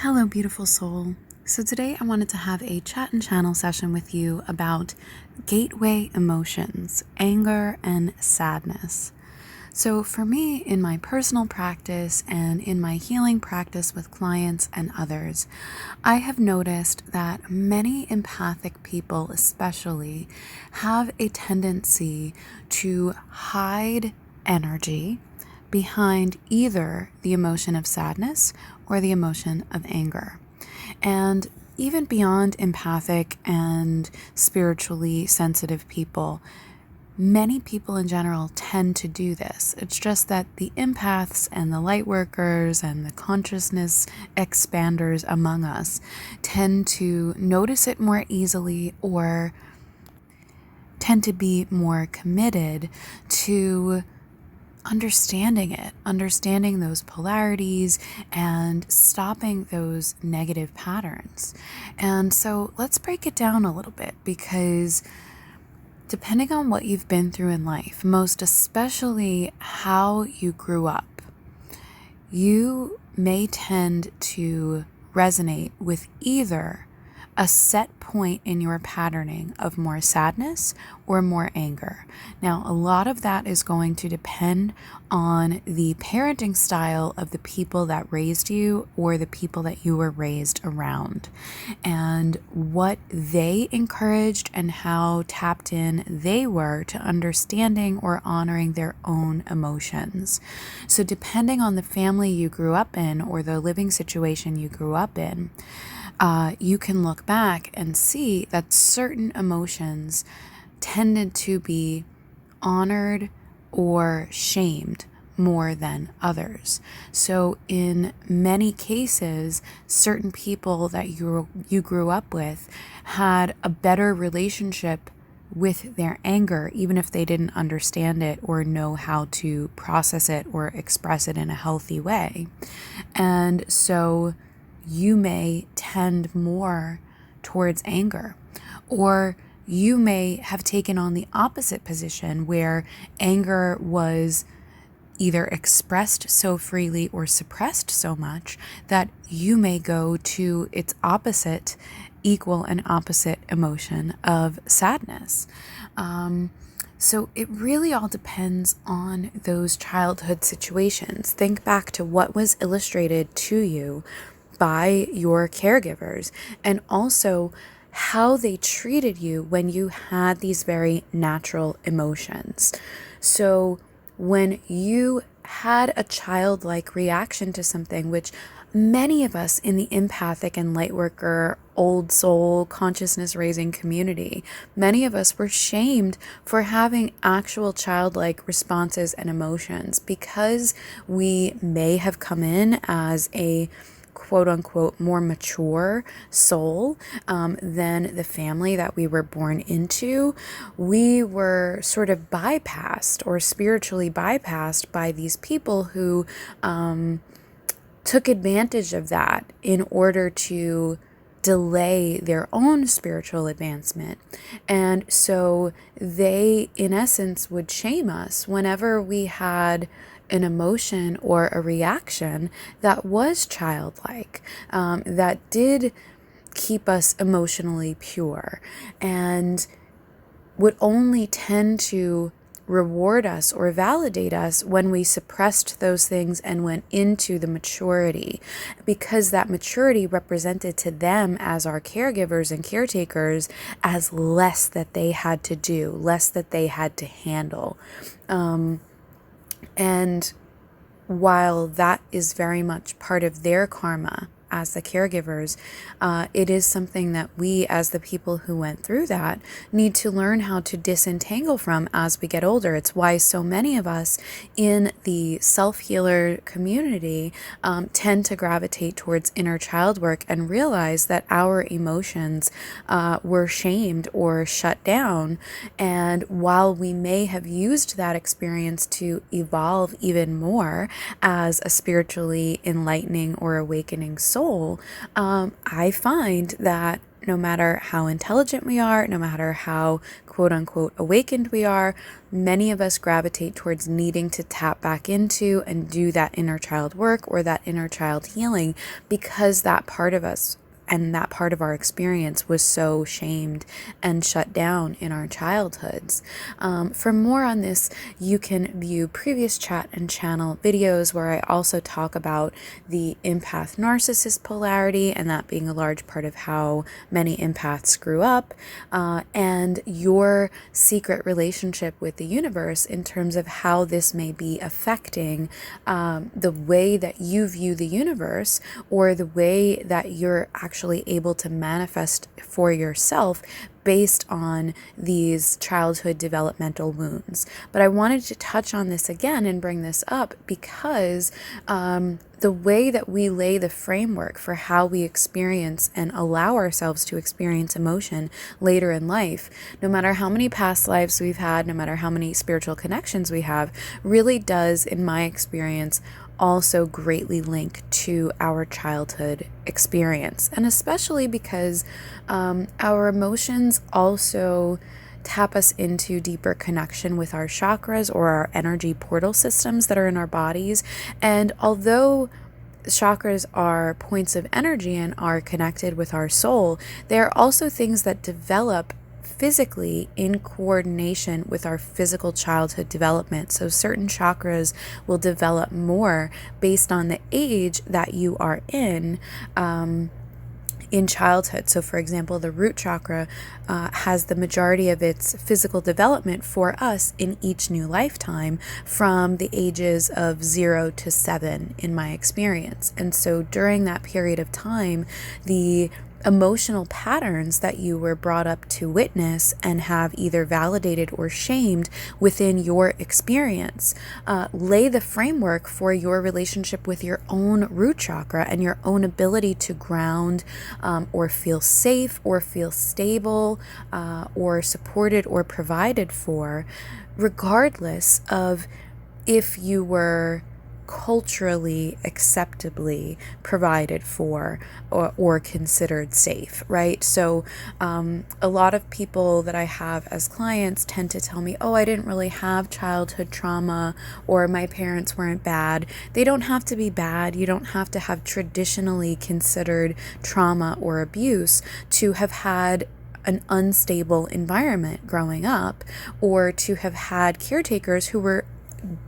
Hello, beautiful soul. So today I wanted to have a chat and channel session with you about gateway emotions, anger and sadness. So for me, in my personal practice and in my healing practice with clients and others, I have noticed that many empathic people especially have a tendency to hide energy behind either the emotion of sadness or the emotion of anger. And even beyond empathic and spiritually sensitive people, many people in general tend to do this. It's just that the empaths and the light workers and the consciousness expanders among us tend to notice it more easily or tend to be more committed to understanding those polarities and stopping those negative patterns. And so let's break it down a little bit, because depending on what you've been through in life, most especially how you grew up, you may tend to resonate with either a set point in your patterning of more sadness or more anger. Now, a lot of that is going to depend on the parenting style of the people that raised you or the people that you were raised around, and what they encouraged and how tapped in they were to understanding or honoring their own emotions. So depending on the family you grew up in or the living situation you grew up in, you can look back and see that certain emotions tended to be honored or shamed more than others. So in many cases, certain people that you grew up with had a better relationship with their anger, even if they didn't understand it or know how to process it or express it in a healthy way. And so you may tend more towards anger, or you may have taken on the opposite position where anger was either expressed so freely or suppressed so much that you may go to its opposite, equal and opposite emotion of sadness. So it really all depends on those childhood situations. Think back to what was illustrated to you by your caregivers, and also how they treated you when you had these very natural emotions. So when you had a childlike reaction to something, which many of us in the empathic and lightworker, old soul, consciousness raising community, many of us were shamed for having actual childlike responses and emotions, because we may have come in as a quote unquote more mature soul than the family that we were born into. We were sort of bypassed or spiritually bypassed by these people who took advantage of that in order to delay their own spiritual advancement. And so they, in essence, would shame us whenever we had an emotion or a reaction that was childlike, that did keep us emotionally pure, and would only tend to reward us or validate us when we suppressed those things and went into the maturity, because that maturity represented to them as our caregivers and caretakers as less that they had to do, less that they had to handle. And while that is very much part of their karma as the caregivers, it is something that we, as the people who went through that, need to learn how to disentangle from as we get older. It's why so many of us in the self-healer community tend to gravitate towards inner child work and realize that our emotions were shamed or shut down. And while we may have used that experience to evolve even more as a spiritually enlightening or awakening soul, I find that no matter how intelligent we are, no matter how quote unquote awakened we are, many of us gravitate towards needing to tap back into and do that inner child work or that inner child healing because that part of us and that part of our experience was so shamed and shut down in our childhoods. For more on this, you can view previous chat and channel videos where I also talk about the empath narcissist polarity and that being a large part of how many empaths grew up, and your secret relationship with the universe in terms of how this may be affecting the way that you view the universe or the way that you're actually able to manifest for yourself based on these childhood developmental wounds. But I wanted to touch on this again and bring this up because the way that we lay the framework for how we experience and allow ourselves to experience emotion later in life, no matter how many past lives we've had, no matter how many spiritual connections we have, really does, in my experience, also greatly link to our childhood experience. And especially because our emotions also tap us into deeper connection with our chakras or our energy portal systems that are in our bodies. And although chakras are points of energy and are connected with our soul, they are also things that develop physically in coordination with our physical childhood development. So certain chakras will develop more based on the age that you are in childhood. So for example, the root chakra has the majority of its physical development for us in each new lifetime from the ages of 0 to 7 in my experience. And so during that period of time, the emotional patterns that you were brought up to witness and have either validated or shamed within your experience lay the framework for your relationship with your own root chakra and your own ability to ground or feel safe or feel stable or supported or provided for, regardless of if you were culturally acceptably provided for or considered safe, right? So a lot of people that I have as clients tend to tell me, oh, I didn't really have childhood trauma, or my parents weren't bad. They don't have to be bad. You don't have to have traditionally considered trauma or abuse to have had an unstable environment growing up, or to have had caretakers who were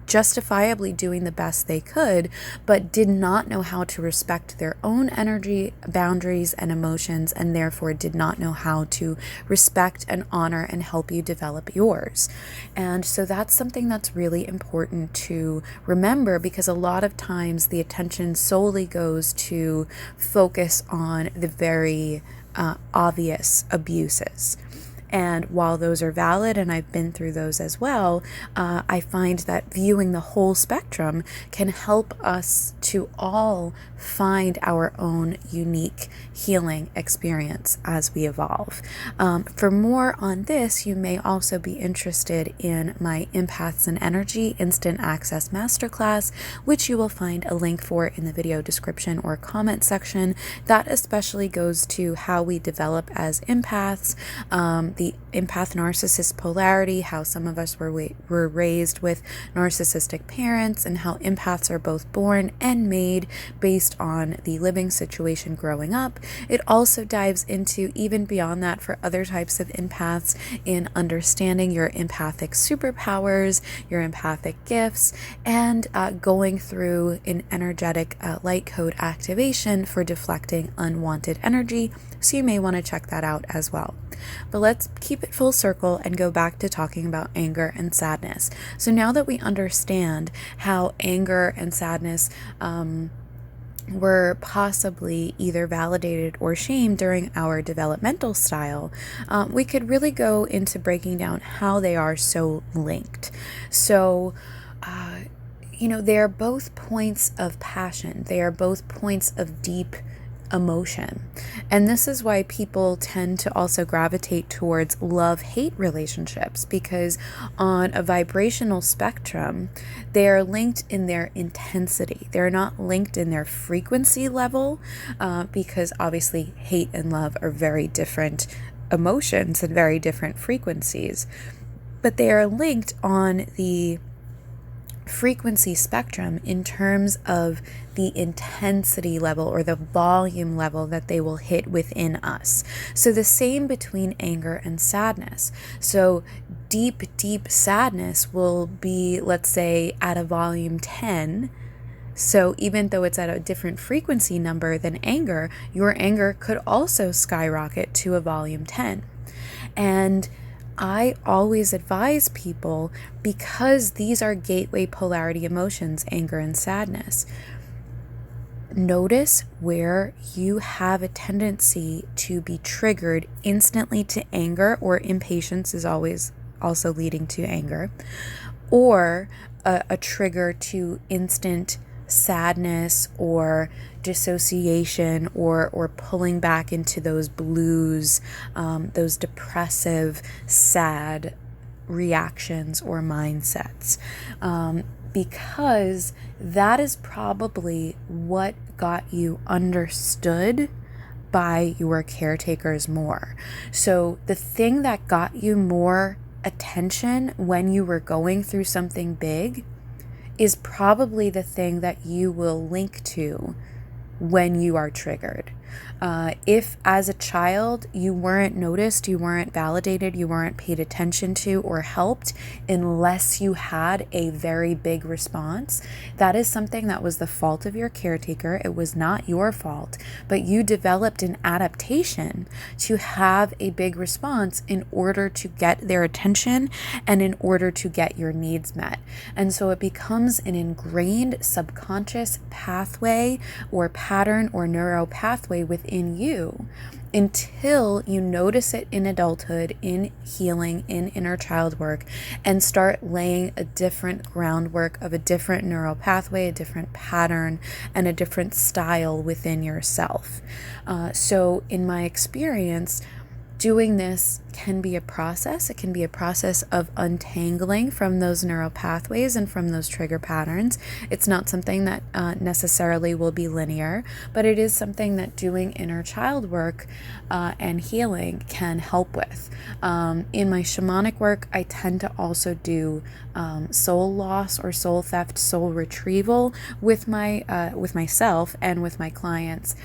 justifiably doing the best they could, but did not know how to respect their own energy, boundaries, and emotions, and therefore did not know how to respect and honor and help you develop yours. And so that's something that's really important to remember, because a lot of times the attention solely goes to focus on the very obvious abuses. And while those are valid, and I've been through those as well, I find that viewing the whole spectrum can help us to all find our own unique healing experience as we evolve. For more on this, you may also be interested in my Empaths and Energy Instant Access Masterclass, which you will find a link for in the video description or comment section. That especially goes to how we develop as empaths, the empath narcissist polarity, how some of us were raised with narcissistic parents, and how empaths are both born and made based on the living situation growing up. It also dives into, even beyond that, for other types of empaths, in understanding your empathic superpowers, your empathic gifts, and going through an energetic light code activation for deflecting unwanted energy. So you may want to check that out as well. But let's keep it full circle and go back to talking about anger and sadness. So now that we understand how anger and sadness were possibly either validated or shamed during our developmental style, we could really go into breaking down how they are so linked. So, they are both points of passion. They are both points of deep emotion. And this is why people tend to also gravitate towards love-hate relationships, because on a vibrational spectrum, they are linked in their intensity. They're not linked in their frequency level, because obviously hate and love are very different emotions and very different frequencies. But they are linked on the frequency spectrum in terms of the intensity level or the volume level that they will hit within us. So the same between anger and sadness. So deep sadness will be, let's say, at a volume 10. So even though it's at a different frequency number than anger, your anger could also skyrocket to a volume 10. And I always advise people, because these are gateway polarity emotions, anger and sadness, notice where you have a tendency to be triggered instantly to anger, or impatience is always also leading to anger, or a trigger to instant sadness or dissociation, or pulling back into those blues, those depressive, sad reactions or mindsets, because that is probably what got you understood by your caretakers more. So the thing that got you more attention when you were going through something big is probably the thing that you will link to when you are triggered. If as a child you weren't noticed, you weren't validated, you weren't paid attention to or helped unless you had a very big response, that is something that was the fault of your caretaker. It was not your fault, but you developed an adaptation to have a big response in order to get their attention and in order to get your needs met. And so it becomes an ingrained subconscious pathway or pattern or neural pathway within you until you notice it in adulthood, in healing, in inner child work, and start laying a different groundwork of a different neural pathway, a different pattern, and a different style within yourself. So in my experience, doing this can be a process. It can be a process of untangling from those neural pathways and from those trigger patterns. It's not something that necessarily will be linear, but it is something that doing inner child work and healing can help with. In my shamanic work, I tend to also do soul loss or soul theft, soul retrieval with myself and with my clients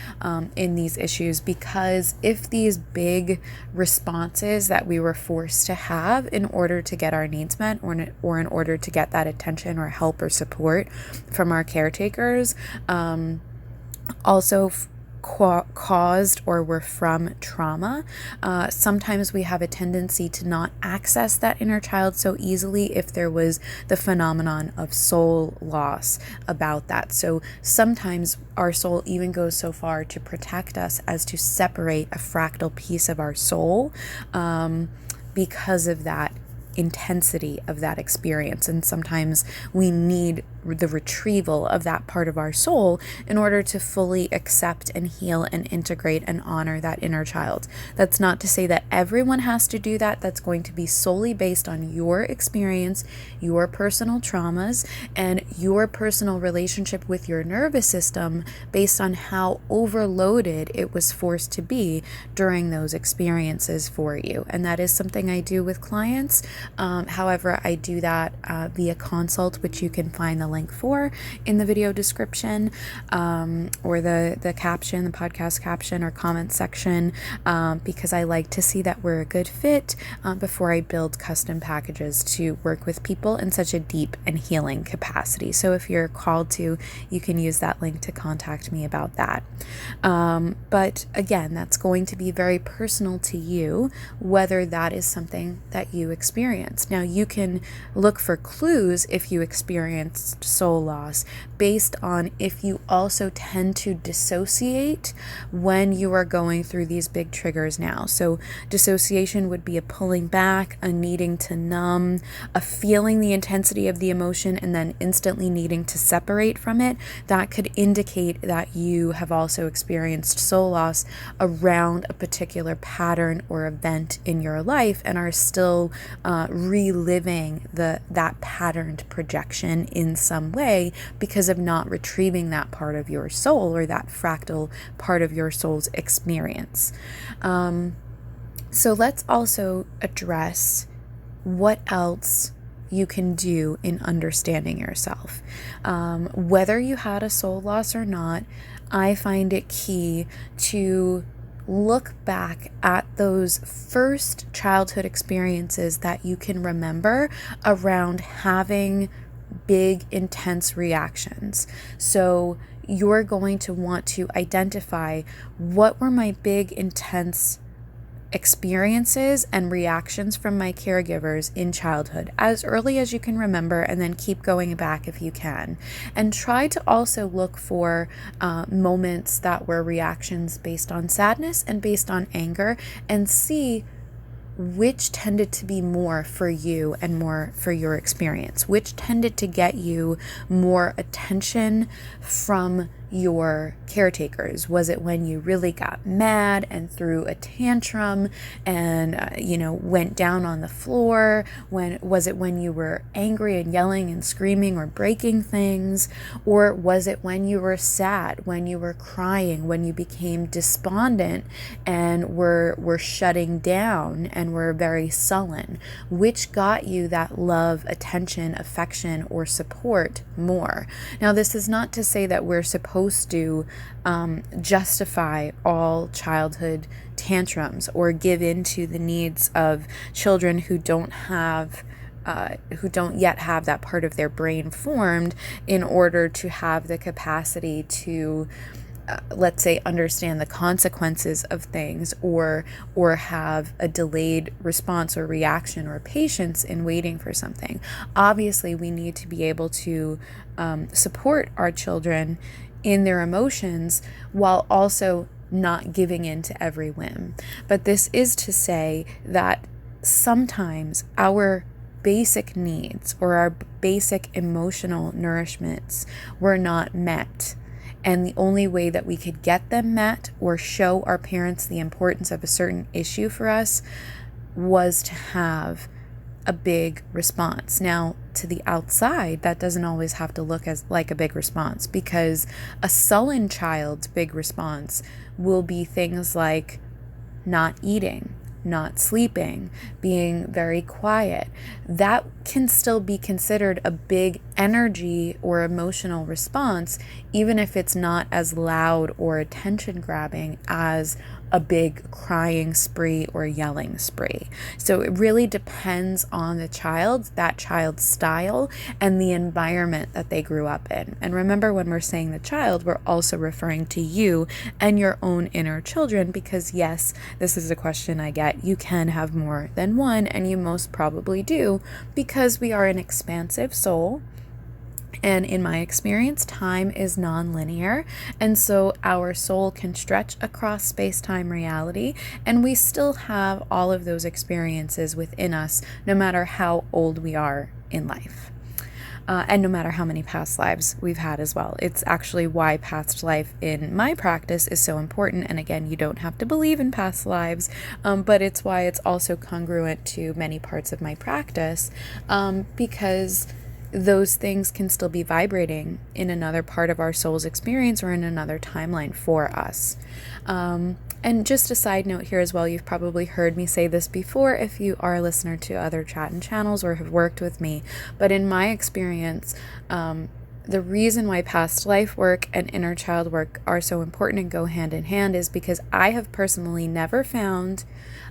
in these issues, because if these big responses that we were forced to have in order to get our needs met, or in order to get that attention or help or support from our caretakers, also caused or were from trauma. Sometimes we have a tendency to not access that inner child so easily if there was the phenomenon of soul loss about that. So sometimes our soul even goes so far to protect us as to separate a fractal piece of our soul because of that intensity of that experience. And sometimes we need the retrieval of that part of our soul in order to fully accept and heal and integrate and honor that inner child. That's not to say that everyone has to do that. That's going to be solely based on your experience, your personal traumas, and your personal relationship with your nervous system based on how overloaded it was forced to be during those experiences for you. And that is something I do with clients. However, I do that via consult, which you can find the link for in the video description, or the caption, the podcast caption or comment section, because I like to see that we're a good fit before I build custom packages to work with people in such a deep and healing capacity. So if you're called to, you can use that link to contact me about that. But again, that's going to be very personal to you, whether that is something that you experience. Now, you can look for clues if you experienced soul loss based on if you also tend to dissociate when you are going through these big triggers now. So dissociation would be a pulling back, a needing to numb, a feeling the intensity of the emotion and then instantly needing to separate from it. That could indicate that you have also experienced soul loss around a particular pattern or event in your life and are still reliving that patterned projection in some way because of not retrieving that part of your soul or that fractal part of your soul's experience. So let's also address what else you can do in understanding yourself. Whether you had a soul loss or not, I find it key to look back at those first childhood experiences that you can remember around having big, intense reactions. So you're going to want to identify what were my big, intense experiences and reactions from my caregivers in childhood as early as you can remember, and then keep going back if you can. And try to also look for moments that were reactions based on sadness and based on anger, and see which tended to be more for you and more for your experience, which tended to get you more attention from your caretakers. Was it when you really got mad and threw a tantrum and went down on the floor? Was it when you were angry and yelling and screaming or breaking things? Or was it when you were sad, when you were crying, when you became despondent and were shutting down and were very sullen? Which got you that love, attention, affection, or support more? Now, this is not to say that we're supposed to justify all childhood tantrums or give in to the needs of children who don't yet have that part of their brain formed in order to have the capacity to let's say understand the consequences of things or have a delayed response or reaction or patience in waiting for something. Obviously, we need to be able to support our children in their emotions while also not giving in to every whim. But this is to say that sometimes our basic needs or our basic emotional nourishments were not met. And the only way that we could get them met or show our parents the importance of a certain issue for us was to have a big response. Now, to the outside, that doesn't always have to look like a big response, because a sullen child's big response will be things like not eating, not sleeping, being very quiet. That can still be considered a big energy or emotional response, even if it's not as loud or attention grabbing as a big crying spree or yelling spree. So it really depends on the child, that child's style, and the environment that they grew up in. And remember, when we're saying the child, we're also referring to you and your own inner children, because yes, this is a question I get. You can have more than one, and you most probably do, because we are an expansive soul. And in my experience, time is non-linear, and so our soul can stretch across space-time reality, and we still have all of those experiences within us, no matter how old we are in life. And no matter how many past lives we've had as well. It's actually why past life in my practice is so important. And again, you don't have to believe in past lives, but it's why it's also congruent to many parts of my practice, because those things can still be vibrating in another part of our soul's experience or in another timeline for us. And just a side note here as well, you've probably heard me say this before if you are a listener to other chat and channels or have worked with me, but in my experience, the reason why past life work and inner child work are so important and go hand in hand is because I have personally never found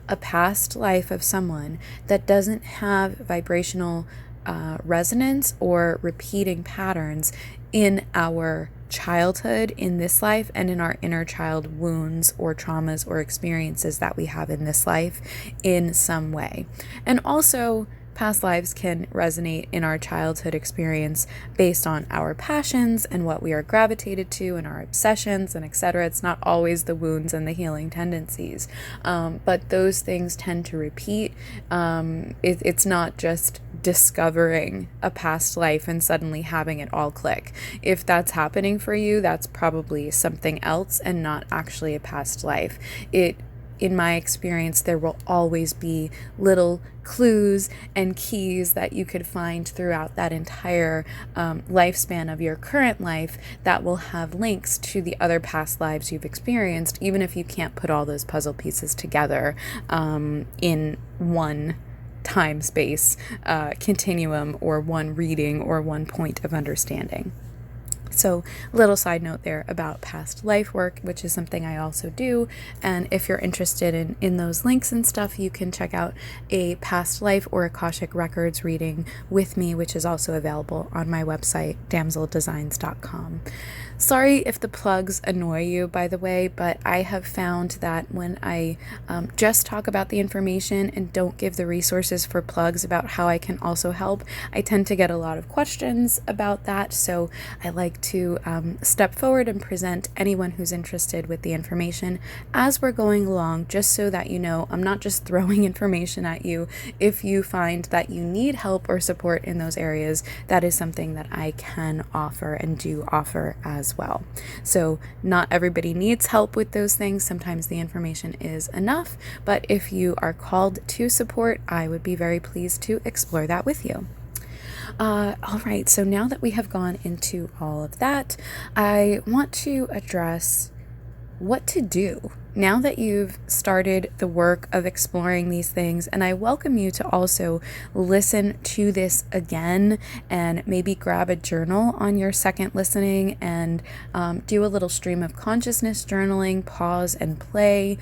a past life of someone that doesn't have vibrational resonance or repeating patterns in our childhood in this life and in our inner child wounds or traumas or experiences that we have in this life in some way. And also, past lives can resonate in our childhood experience based on our passions and what we are gravitated to and our obsessions and etc. It's not always the wounds and the healing tendencies, but those things tend to repeat. It's not just discovering a past life and suddenly having it all click. If that's happening for you, that's probably something else and not actually a past life. In my experience, there will always be little clues and keys that you could find throughout that entire lifespan of your current life that will have links to the other past lives you've experienced, even if you can't put all those puzzle pieces together in one time space continuum or one reading or one point of understanding. So, little side note there about past life work, which is something I also do. And if you're interested in those links and stuff, you can check out a past life or Akashic Records reading with me, which is also available on my website, damcldesigns.com. Sorry if the plugs annoy you, by the way, but I have found that when I just talk about the information and don't give the resources for plugs about how I can also help, I tend to get a lot of questions about that. So I like to step forward and present anyone who's interested with the information as we're going along, just so that you know I'm not just throwing information at you. If you find that you need help or support in those areas, that is something that I can offer and do offer as well. So not everybody needs help with those things. Sometimes the information is enough, but if you are called to support, I would be very pleased to explore that with you. All right, so now that we have gone into all of that, I want to address what to do now that you've started the work of exploring these things. And I welcome you to also listen to this again and maybe grab a journal on your second listening and do a little stream of consciousness journaling, pause and play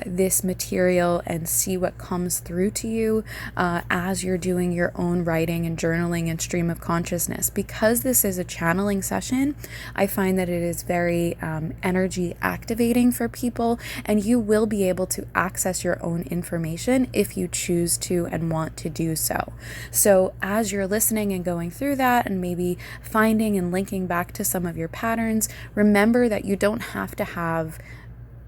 this material and see what comes through to you as you're doing your own writing and journaling and stream of consciousness. Because this is a channeling session, I find that it is very energy activating for people, and you will be able to access your own information if you choose to and want to do so. So as you're listening and going through that and maybe finding and linking back to some of your patterns, remember that you don't have to have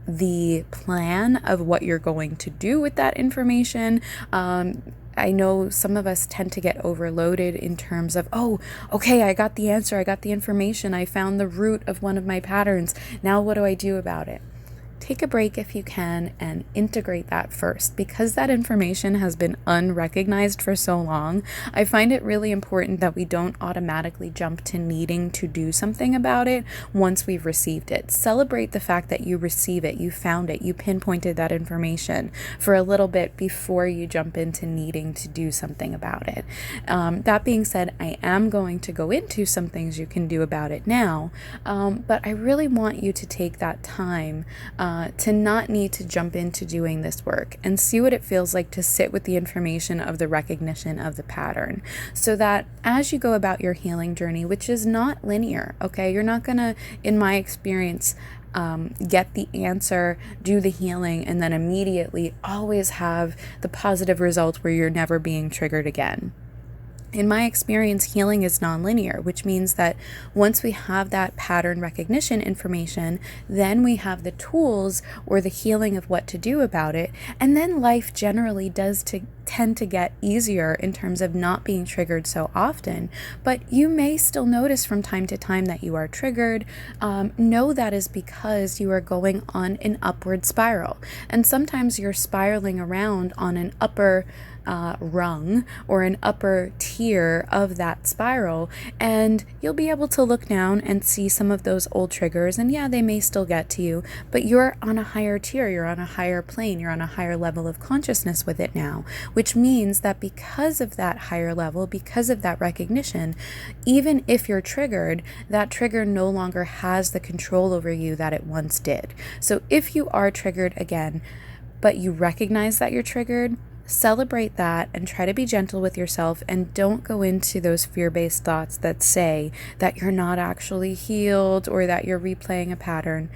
the plan of what you're going to do with that information. I know some of us tend to get overloaded in terms of, oh, okay, I got the answer, I got the information, I found the root of one of my patterns. Now what do I do about it? Take a break if you can and integrate that first. Because that information has been unrecognized for so long, I find it really important that we don't automatically jump to needing to do something about it once we've received it. Celebrate the fact that you receive it, you found it, you pinpointed that information for a little bit before you jump into needing to do something about it. That being said, I am going to go into some things you can do about it now, but I really want you to take that time to not need to jump into doing this work and see what it feels like to sit with the information of the recognition of the pattern, so that as you go about your healing journey, which is not linear, okay, you're not gonna, in my experience, get the answer, do the healing, and then immediately always have the positive result where you're never being triggered again. In my experience, healing is nonlinear, which means that once we have that pattern recognition information, then we have the tools or the healing of what to do about it. And then life generally does tend to get easier in terms of not being triggered so often. But you may still notice from time to time that you are triggered. Know that is because you are going on an upward spiral. And sometimes you're spiraling around on an upper rung or an upper tier of that spiral, and you'll be able to look down and see some of those old triggers, and yeah, they may still get to you, but you're on a higher tier, you're on a higher plane, you're on a higher level of consciousness with it now, which means that because of that higher level, because of that recognition, even if you're triggered, that trigger no longer has the control over you that it once did. So if you are triggered again, but you recognize that you're triggered, celebrate that and try to be gentle with yourself, and don't go into those fear-based thoughts that say that you're not actually healed or that you're replaying a pattern.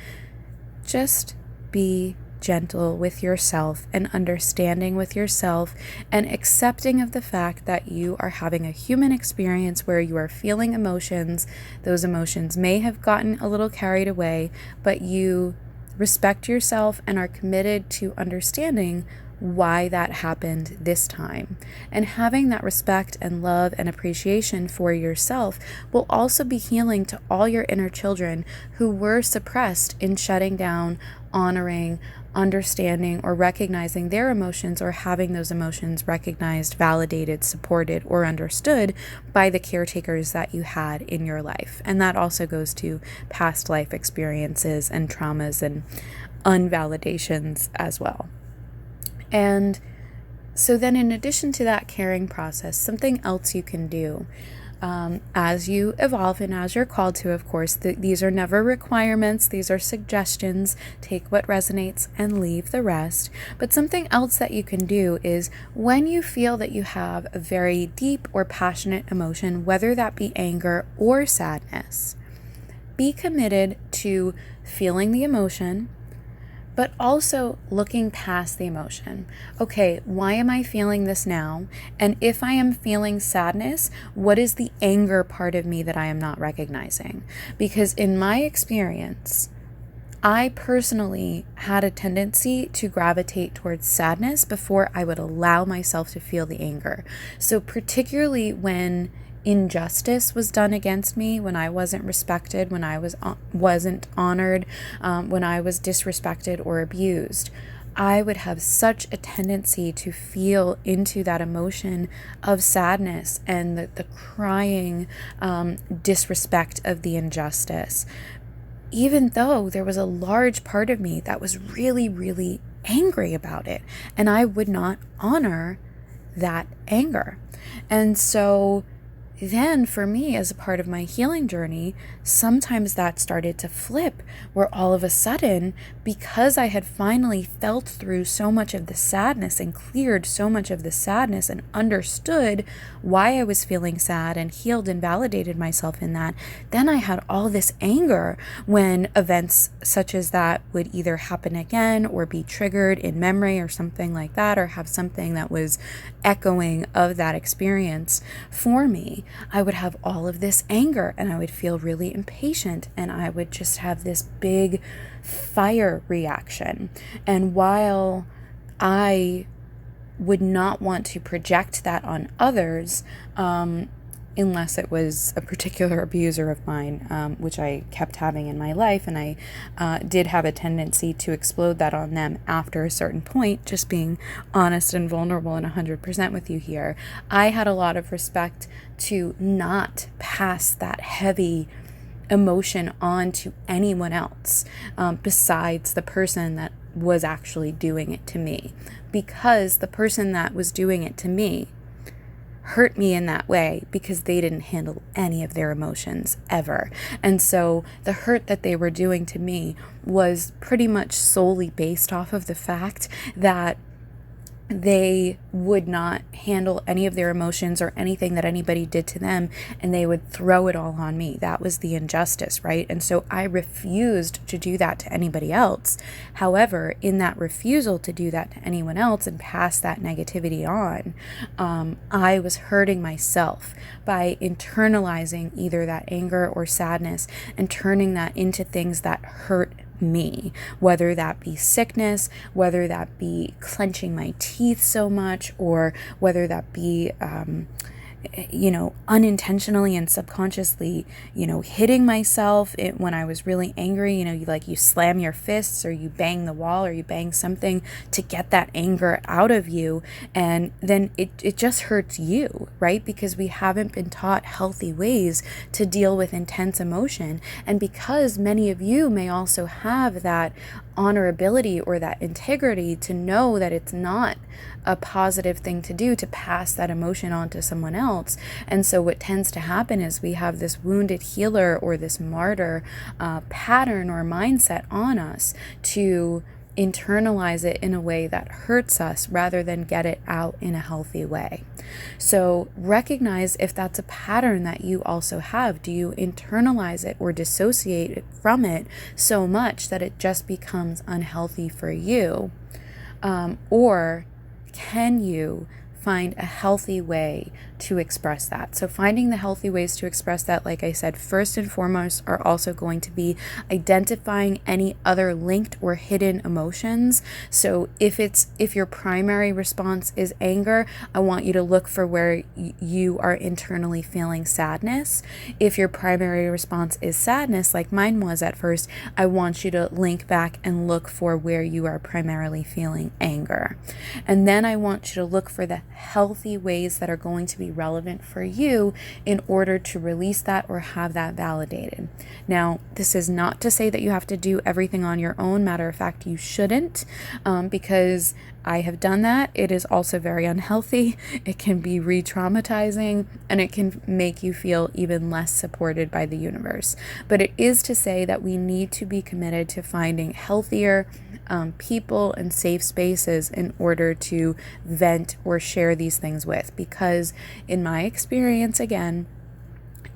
Just be gentle with yourself and understanding with yourself and accepting of the fact that you are having a human experience where you are feeling emotions. Those emotions may have gotten a little carried away, but you respect yourself and are committed to understanding why that happened this time. And having that respect and love and appreciation for yourself will also be healing to all your inner children who were suppressed in shutting down, honoring, understanding, or recognizing their emotions, or having those emotions recognized, validated, supported, or understood by the caretakers that you had in your life. And that also goes to past life experiences and traumas and unvalidations as well. And so then in addition to that caring process, something else you can do as you evolve and as you're called to, of course, these are never requirements. These are suggestions. Take what resonates and leave the rest. But something else that you can do is when you feel that you have a very deep or passionate emotion, whether that be anger or sadness, be committed to feeling the emotion, but also looking past the emotion. Okay, why am I feeling this now? And if I am feeling sadness, what is the anger part of me that I am not recognizing? Because in my experience, I personally had a tendency to gravitate towards sadness before I would allow myself to feel the anger. So particularly when injustice was done against me, when I wasn't respected, when I wasn't honored, when I was disrespected or abused, I would have such a tendency to feel into that emotion of sadness and the crying disrespect of the injustice, even though there was a large part of me that was really, really angry about it, and I would not honor that anger. And so then for me, as a part of my healing journey, sometimes that started to flip, where all of a sudden, because I had finally felt through so much of the sadness and cleared so much of the sadness and understood why I was feeling sad and healed and validated myself in that, then I had all this anger when events such as that would either happen again or be triggered in memory or something like that, or have something that was echoing of that experience for me. I would have all of this anger and I would feel really impatient and I would just have this big fire reaction. And while I would not want to project that on others, unless it was a particular abuser of mine, which I kept having in my life, and I did have a tendency to explode that on them after a certain point, just being honest and vulnerable and 100% with you here. I had a lot of respect to not pass that heavy emotion on to anyone else besides the person that was actually doing it to me, because the person that was doing it to me hurt me in that way because they didn't handle any of their emotions ever. And so the hurt that they were doing to me was pretty much solely based off of the fact that they would not handle any of their emotions or anything that anybody did to them, and they would throw it all on me. That was the injustice, right? And so I refused to do that to anybody else. However, in that refusal to do that to anyone else and pass that negativity on, I was hurting myself by internalizing either that anger or sadness and turning that into things that hurt me, whether that be sickness, whether that be clenching my teeth so much, or whether that be unintentionally and subconsciously, hitting myself when I was really angry. You slam your fists, or you bang the wall, or you bang something to get that anger out of you, and then it just hurts you, right? Because we haven't been taught healthy ways to deal with intense emotion, and because many of you may also have that honorability or that integrity to know that it's not a positive thing to do to pass that emotion on to someone else. And so what tends to happen is we have this wounded healer or this martyr pattern or mindset on us to internalize it in a way that hurts us rather than get it out in a healthy way. So recognize if that's a pattern that you also have. Do you internalize it or dissociate it from it so much that it just becomes unhealthy for you? Or can you find a healthy way to express that? So finding the healthy ways to express that, like I said, first and foremost, are also going to be identifying any other linked or hidden emotions. So if your primary response is anger, I want you to look for where you are internally feeling sadness. If your primary response is sadness, like mine was at first, I want you to link back and look for where you are primarily feeling anger. And then I want you to look for the healthy ways that are going to be relevant for you in order to release that or have that validated. Now, this is not to say that you have to do everything on your own. Matter of fact, you shouldn't, because I have done that. It is also very unhealthy. It can be re-traumatizing, and it can make you feel even less supported by the universe. But it is to say that we need to be committed to finding healthier people and safe spaces in order to vent or share these things with. Because in my experience, again,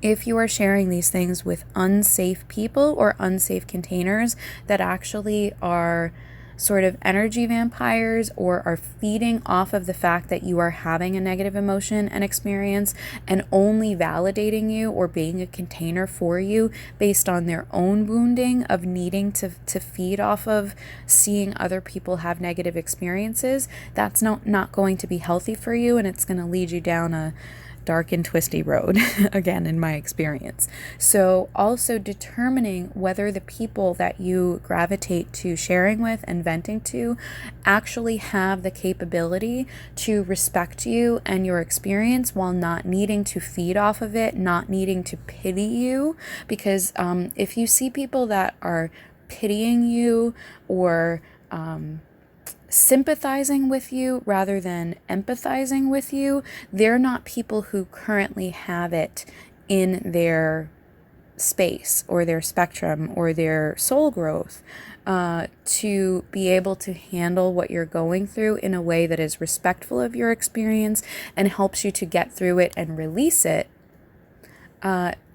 if you are sharing these things with unsafe people or unsafe containers that actually are sort of energy vampires or are feeding off of the fact that you are having a negative emotion and experience and only validating you or being a container for you based on their own wounding of needing to feed off of seeing other people have negative experiences, that's not going to be healthy for you, and it's going to lead you down a dark and twisty road, again, in my experience. So also determining whether the people that you gravitate to sharing with and venting to actually have the capability to respect you and your experience while not needing to feed off of it, not needing to pity you. Because if you see people that are pitying you or sympathizing with you rather than empathizing with you, they're not people who currently have it in their space or their spectrum or their soul growth to be able to handle what you're going through in a way that is respectful of your experience and helps you to get through it and release it.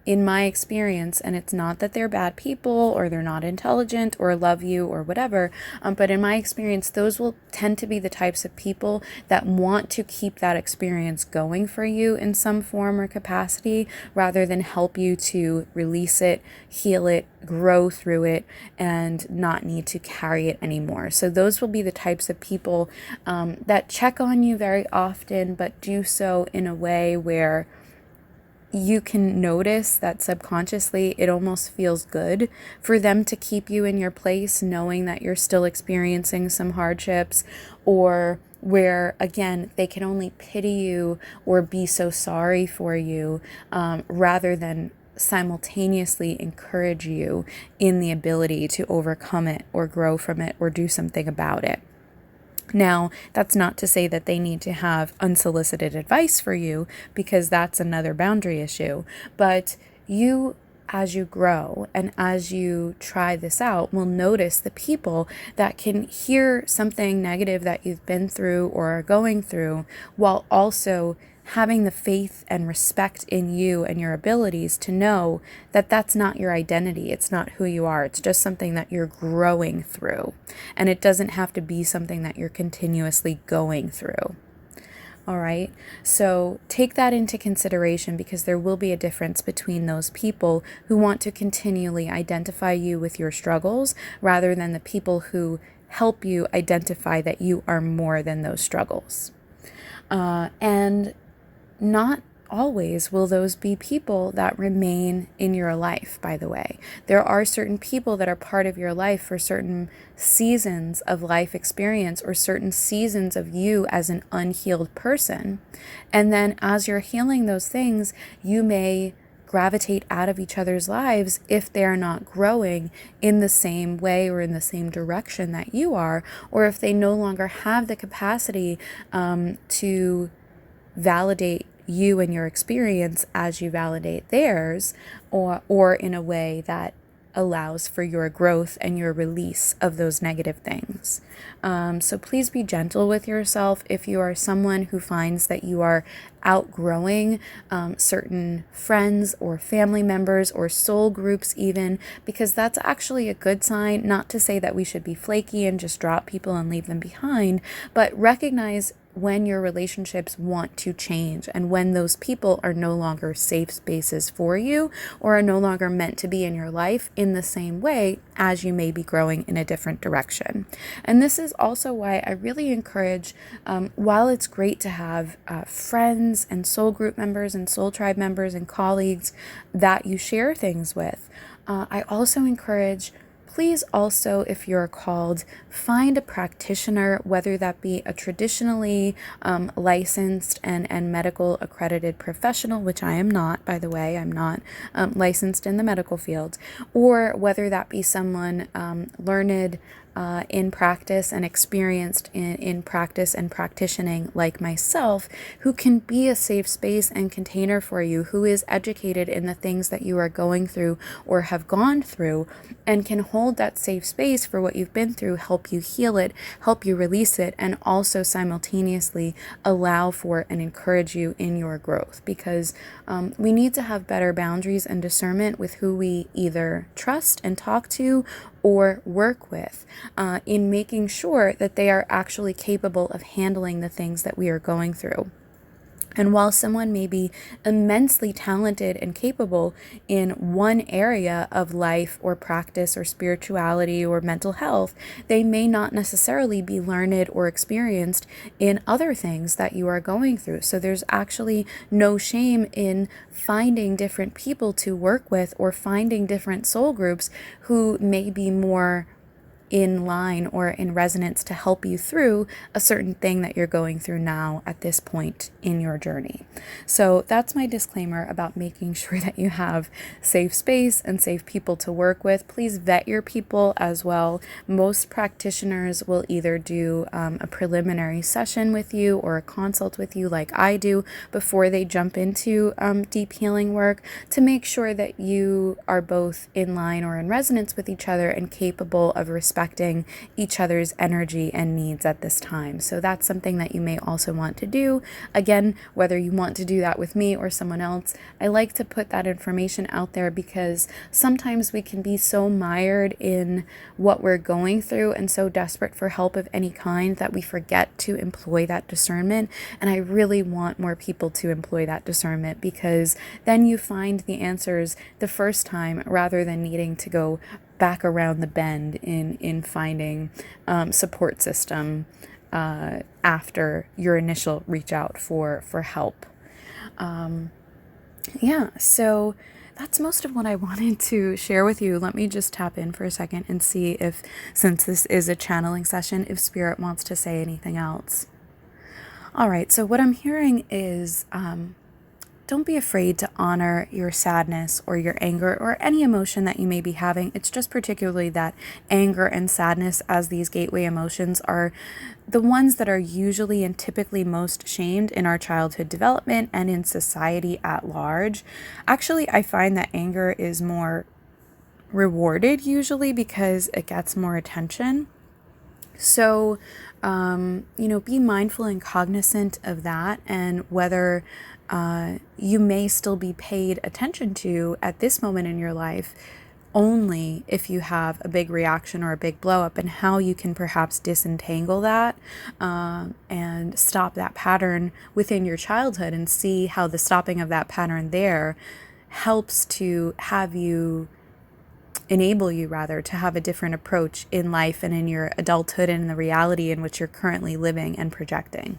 In my experience, and it's not that they're bad people or they're not intelligent or love you or whatever, but in my experience, those will tend to be the types of people that want to keep that experience going for you in some form or capacity rather than help you to release it, heal it, grow through it, and not need to carry it anymore. So those will be the types of people that check on you very often, but do so in a way where you can notice that subconsciously it almost feels good for them to keep you in your place, knowing that you're still experiencing some hardships, or where, again, they can only pity you or be so sorry for you rather than simultaneously encourage you in the ability to overcome it or grow from it or do something about it. Now, that's not to say that they need to have unsolicited advice for you, because that's another boundary issue. But you, as you grow and as you try this out, will notice the people that can hear something negative that you've been through or are going through while also having the faith and respect in you and your abilities to know that that's not your identity. It's not who you are. It's just something that you're growing through. And it doesn't have to be something that you're continuously going through. All right. So take that into consideration, because there will be a difference between those people who want to continually identify you with your struggles rather than the people who help you identify that you are more than those struggles. And not always will those be people that remain in your life, by the way. There are certain people that are part of your life for certain seasons of life experience or certain seasons of you as an unhealed person. And then as you're healing those things, you may gravitate out of each other's lives if they're not growing in the same way or in the same direction that you are, or if they no longer have the capacity to validate you and your experience as you validate theirs, or in a way that allows for your growth and your release of those negative things. So please be gentle with yourself if you are someone who finds that you are outgrowing certain friends or family members or soul groups even, because that's actually a good sign. Not to say that we should be flaky and just drop people and leave them behind, but recognize when your relationships want to change and when those people are no longer safe spaces for you or are no longer meant to be in your life in the same way as you may be growing in a different direction. And this is also why I really encourage, while it's great to have friends and soul group members and soul tribe members and colleagues that you share things with, I also encourage, please also, if you're called, find a practitioner, whether that be a traditionally licensed and medical accredited professional, which I am not, by the way. I'm not licensed in the medical field, or whether that be someone learned in practice and experienced in practice and practicing like myself, who can be a safe space and container for you, who is educated in the things that you are going through or have gone through, and can hold that safe space for what you've been through, help you heal it, help you release it, and also simultaneously allow for and encourage you in your growth. Because we need to have better boundaries and discernment with who we either trust and talk to or work with, in making sure that they are actually capable of handling the things that we are going through. And while someone may be immensely talented and capable in one area of life or practice or spirituality or mental health, they may not necessarily be learned or experienced in other things that you are going through. So there's actually no shame in finding different people to work with or finding different soul groups who may be more in line or in resonance to help you through a certain thing that you're going through now at this point in your journey. So that's my disclaimer about making sure that you have safe space and safe people to work with. Please vet your people as well. Most practitioners will either do a preliminary session with you or a consult with you like I do before they jump into deep healing work, to make sure that you are both in line or in resonance with each other and capable of respecting each other's energy and needs at this time. So that's something that you may also want to do. Again, whether you want to do that with me or someone else, I like to put that information out there because sometimes we can be so mired in what we're going through and so desperate for help of any kind that we forget to employ that discernment. And I really want more people to employ that discernment, because then you find the answers the first time rather than needing to go back around the bend in finding support system after your initial reach out for help. So that's most of what I wanted to share with you. Let me just tap in for a second and see if, since this is a channeling session, if Spirit wants to say anything else. All right, so what I'm hearing is don't be afraid to honor your sadness or your anger or any emotion that you may be having. It's just particularly that anger and sadness, as these gateway emotions, are the ones that are usually and typically most shamed in our childhood development and in society at large. Actually, I find that anger is more rewarded usually because it gets more attention. So, be mindful and cognizant of that, and whether you may still be paid attention to at this moment in your life only if you have a big reaction or a big blow up, and how you can perhaps disentangle that and stop that pattern within your childhood, and see how the stopping of that pattern there helps to enable you to have a different approach in life and in your adulthood and in the reality in which you're currently living and projecting.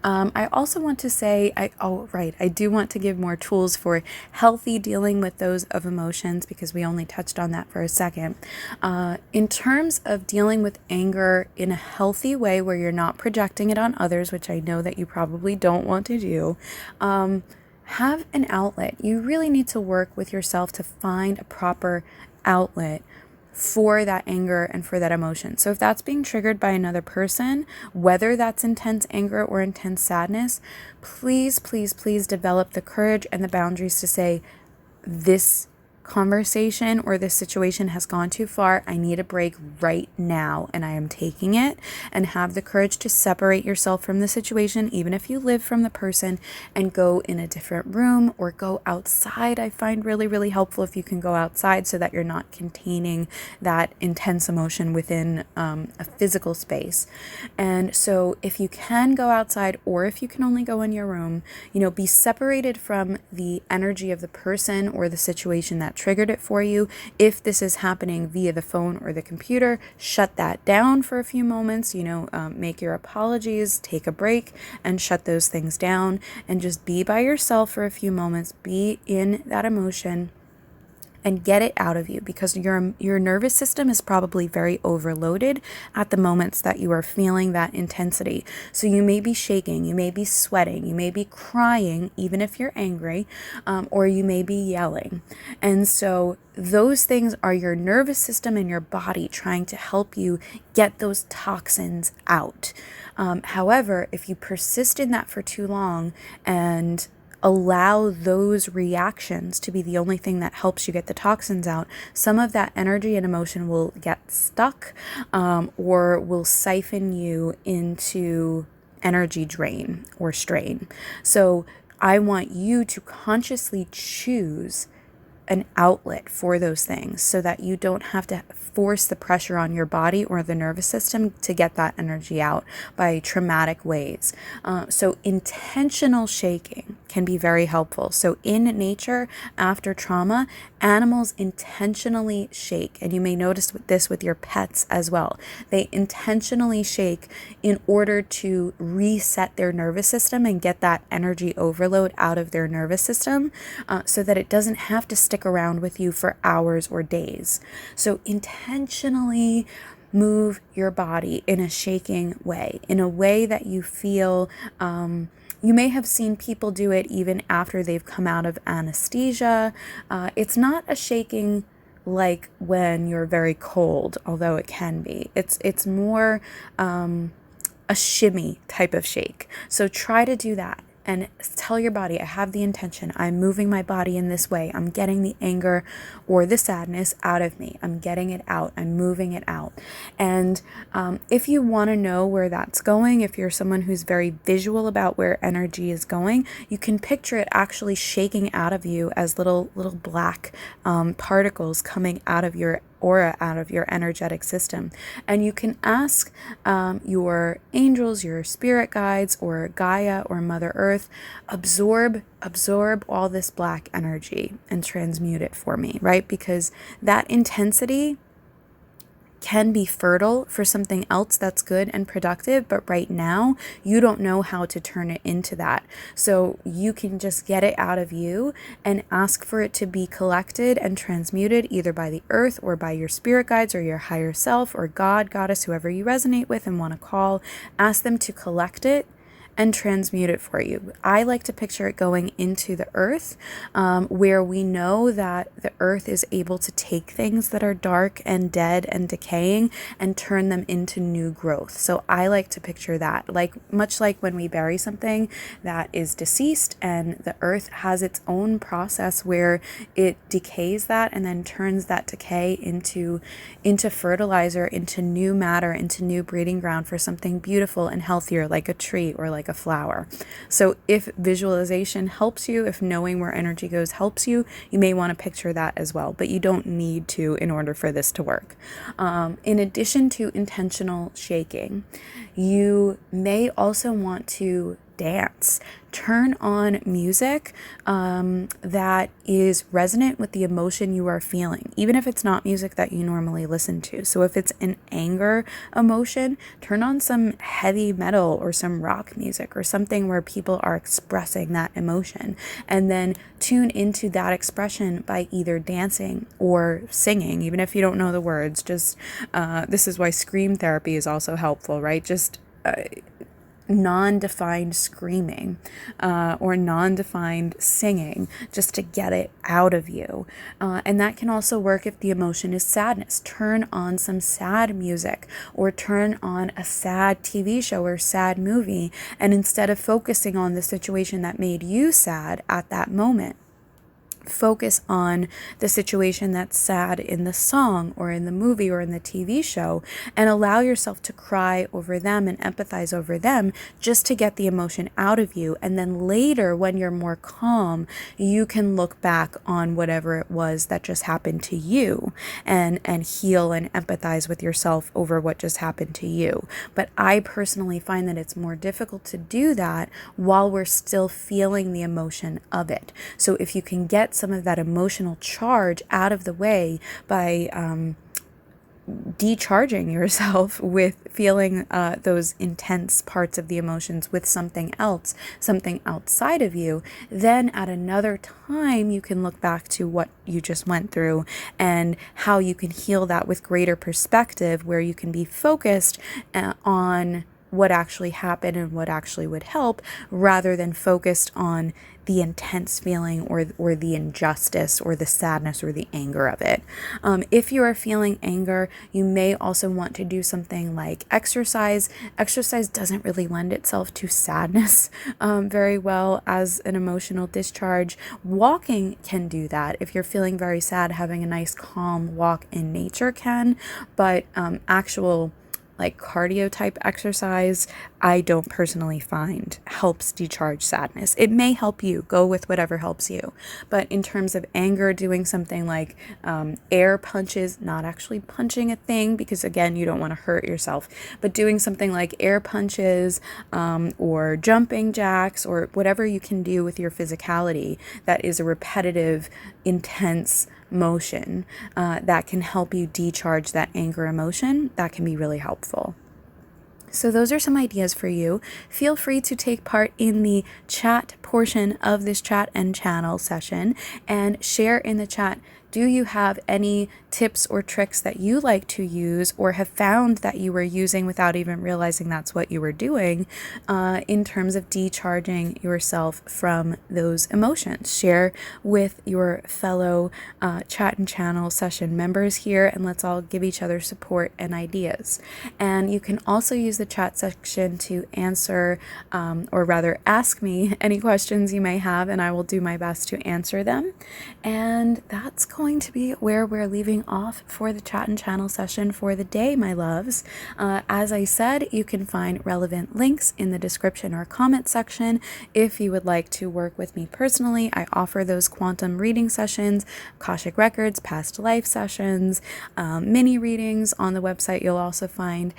I also want to say, I do want to give more tools for healthy dealing with those of emotions, because we only touched on that for a second. In terms of dealing with anger in a healthy way where you're not projecting it on others, which I know that you probably don't want to do, have an outlet. You really need to work with yourself to find a proper outlet for that anger and for that emotion. So if that's being triggered by another person, whether that's intense anger or intense sadness, please, please, please develop the courage and the boundaries to say, this conversation or this situation has gone too far. I need a break right now, and I am taking it. And have the courage to separate yourself from the situation, even if you live from the person, and go in a different room or go outside. I find really, really helpful if you can go outside so that you're not containing that intense emotion within a physical space. And so if you can go outside, or if you can only go in your room, be separated from the energy of the person or the situation that triggered it for you. If this is happening via the phone or the computer, shut that down for a few moments, make your apologies, take a break, and shut those things down, and just be by yourself for a few moments, be in that emotion, and get it out of you, because your nervous system is probably very overloaded at the moments that you are feeling that intensity. So you may be shaking, you may be sweating, you may be crying, even if you're angry, or you may be yelling. And so those things are your nervous system and your body trying to help you get those toxins out. However, if you persist in that for too long and allow those reactions to be the only thing that helps you get the toxins out, some of that energy and emotion will get stuck, or will siphon you into energy drain or strain. So I want you to consciously choose an outlet for those things so that you don't have to force the pressure on your body or the nervous system to get that energy out by traumatic ways. So intentional shaking can be very helpful. So in nature, after trauma, animals intentionally shake. And you may notice this with your pets as well. They intentionally shake in order to reset their nervous system and get that energy overload out of their nervous system, so that it doesn't have to stick around with you for hours or days. So intentionally move your body in a shaking way, in a way that you feel, you may have seen people do it even after they've come out of anesthesia. It's not a shaking like when you're very cold, although it can be. It's more a shimmy type of shake. So try to do that. And tell your body, I have the intention. I'm moving my body in this way. I'm getting the anger or the sadness out of me. I'm getting it out. I'm moving it out. And if you want to know where that's going, if you're someone who's very visual about where energy is going, you can picture it actually shaking out of you as little black particles coming out of your aura, out of your energetic system. And you can ask your angels, your spirit guides, or Gaia or Mother Earth, absorb all this black energy and transmute it for me, right? Because that intensity can be fertile for something else that's good and productive, but right now you don't know how to turn it into that. So you can just get it out of you and ask for it to be collected and transmuted either by the earth or by your spirit guides or your higher self or God, goddess, whoever you resonate with and want to call. Ask them to collect it and transmute it for you. I like to picture it going into the earth, where we know that the earth is able to take things that are dark and dead and decaying and turn them into new growth. So I like to picture that, much like when we bury something that is deceased, and the earth has its own process where it decays that and then turns that decay into fertilizer, into new matter, into new breeding ground for something beautiful and healthier, like a tree or like a flower. So if visualization helps you, if knowing where energy goes helps you, you may want to picture that as well, but you don't need to in order for this to work. In addition to intentional shaking, you may also want to dance. Turn on music that is resonant with the emotion you are feeling, even if it's not music that you normally listen to. So if it's an anger emotion, turn on some heavy metal or some rock music or something where people are expressing that emotion, and then tune into that expression by either dancing or singing, even if you don't know the words. Just this is why scream therapy is also helpful, right? Just non-defined screaming or non-defined singing, just to get it out of you. And that can also work if the emotion is sadness. Turn on some sad music or turn on a sad TV show or sad movie, and instead of focusing on the situation that made you sad at that moment, focus on the situation that's sad in the song or in the movie or in the TV show and allow yourself to cry over them and empathize over them just to get the emotion out of you. And then later, when you're more calm, you can look back on whatever it was that just happened to you and heal and empathize with yourself over what just happened to you. But I personally find that it's more difficult to do that while we're still feeling the emotion of it. So if you can get some of that emotional charge out of the way by decharging yourself with feeling those intense parts of the emotions with something else, something outside of you, then at another time you can look back to what you just went through and how you can heal that with greater perspective, where you can be focused on what actually happened and what actually would help, rather than focused on the intense feeling or the injustice or the sadness or the anger of it. If you are feeling anger, you may also want to do something like exercise. Exercise doesn't really lend itself to sadness very well as an emotional discharge. Walking can do that. If you're feeling very sad, having a nice calm walk in nature can, but actual like cardio type exercise, I don't personally find helps decharge sadness. It may help you, go with whatever helps you. But in terms of anger, doing something like air punches, not actually punching a thing, because again, you don't want to hurt yourself, but doing something like air punches or jumping jacks or whatever you can do with your physicality that is a repetitive, intense motion that can help you decharge that anger emotion, that can be really helpful. So those are some ideas for you. Feel free to take part in the chat portion of this chat and channel session and share in the chat. Do you have any tips or tricks that you like to use or have found that you were using without even realizing that's what you were doing in terms of decharging yourself from those emotions? Share with your fellow chat and channel session members here, and let's all give each other support and ideas. And you can also use the chat section to answer or rather ask me any questions you may have, and I will do my best to answer them. And that's going to be where we're leaving off for the chat and channel session for the day, my loves. As I said, you can find relevant links in the description or comment section. If you would like to work with me personally, I offer those quantum reading sessions, Akashic Records, past life sessions, mini readings. On the website, you'll also find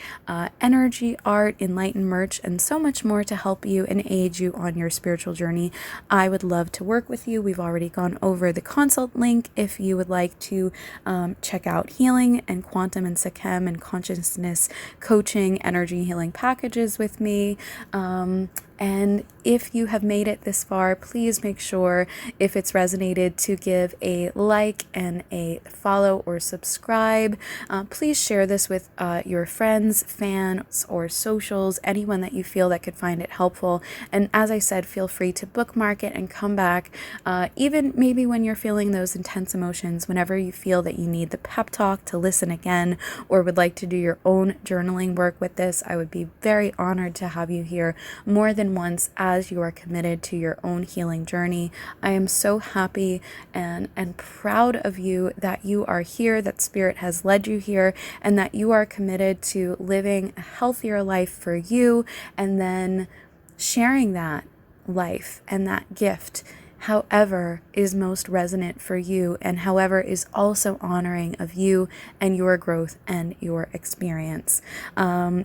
energy, art, enlightened merch, and so much more to help you and aid you on your spiritual journey. I would love to work with you. We've already gone over the consult link if you would like to check out healing and quantum and Sikhem and consciousness coaching, energy healing packages with me. And if you have made it this far, please make sure, if it's resonated, to give a like and a follow or subscribe. Please share this with your friends, fans, or socials, anyone that you feel that could find it helpful. And as I said, feel free to bookmark it and come back, even maybe when you're feeling those intense emotions, whenever you feel that you need the pep talk, to listen again, or would like to do your own journaling work with this. I would be very honored to have you here more than once as you are committed to your own healing journey. I am so happy and proud of you that you are here, that Spirit has led you here, and that you are committed to living a healthier life for you, and then sharing that life and that gift however is most resonant for you, and however is also honoring of you and your growth and your experience.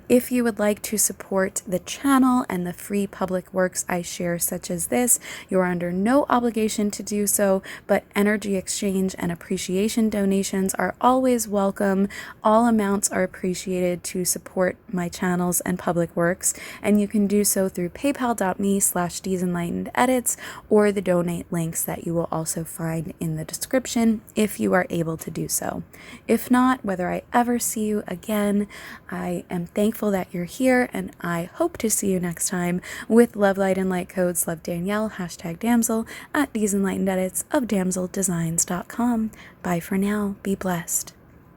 If you would like to support the channel and the free public works I share such as this, you are under no obligation to do so, but energy exchange and appreciation donations are always welcome. All amounts are appreciated to support my channels and public works, and you can do so through paypal.me/DeezenLightenedEdits or the donate links that you will also find in the description if you are able to do so. If not, whether I ever see you again, I am thankful that you're here, and I hope to see you next time with love, light, and light codes. Love, Danielle, #Damcl at DeezenLightenedEdits of DamclDesigns.com. Bye for now. Be blessed.